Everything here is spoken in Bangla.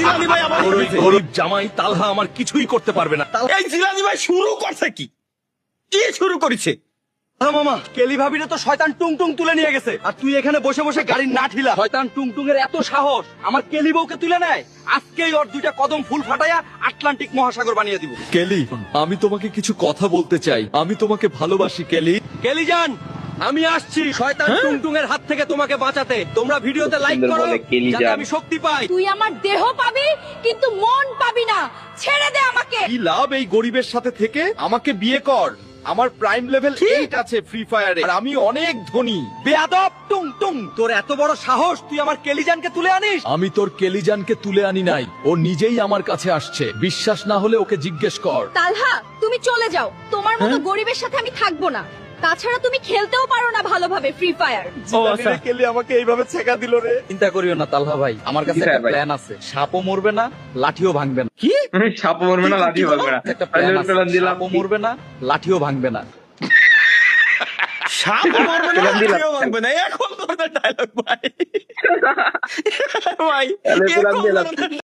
জিলানি ভাই আমার গরিব জামাই তালহা আমার কিছুই করতে পারবে না। এই জিলানি ভাই শুরু করছে কি শুরু করেছে? মামা কেলি ভাবিরে তো শয়তান টুংটুং তুলে নিয়ে গেছে, আর তুই এখানে বসে বসে গাড়ির না ঠিলা। শয়তান টুংটুং এর এত সাহস আমার কেলি বউকে তুলে নেয়। আজকেই ওর দুইটা কদম ফুল ফাটাইয়া আটলান্টিক মহাসাগর বানিয়ে দিব। কেলি, আমি তোমাকে কিছু কথা বলতে চাই। আমি তোমাকে ভালোবাসি কেলি। কেলি জান, আমি আসছি শয়তান টুংটুং এর হাত থেকে তোমাকে বাঁচাতে। তোমরা ভিডিওতে লাইক করো যাতে আমি শক্তি পাই। তুই আমার দেহ পাবি কিন্তু মন পাবি না, ছেড়ে দে আমাকে। কি লাভ এই গরিবের সাথে থেকে? আমাকে বিয়ে কর। আমার প্রাইম লেভেল 8 আছে ফ্রি ফায়ারে, আর আমি অনেক ধনী। বেয়াদব টুংটুং, তোর এত বড় সাহস তুই আমার কেলিজানকে তুলে আনিস? আমি তোর কেলিজানকে তুলে আনি নাই, ও নিজেই আমার কাছে আসছে। বিশ্বাস না হলে ওকে জিজ্ঞেস কর। তালহা তুমি চলে যাও, তোমার মতো গরিবের সাথে আমি থাকবো না। তাছাড়া তুমি খেলতেও পারো না ভালোভাবে ফ্রি ফায়ার। কেলি আমাকে এইভাবে ছেকা দিল রে। চিন্তা করিও না তালহা ভাই, আমার কাছে একটা প্ল্যান আছে। সাপও মরবে না, লাঠিও ভাঙবে না। কি? সাপ মরবে না, লাঠি ভাঙবে না। একটা প্ল্যান আছে, সাপও মরবে না, লাঠিও ভাঙবে না। সাপ মারবে না, লাঠিও ভাঙবে না। এখন তোর ডায়লগ ভাই। ভাই তাহলে এখন দিলাম। তোর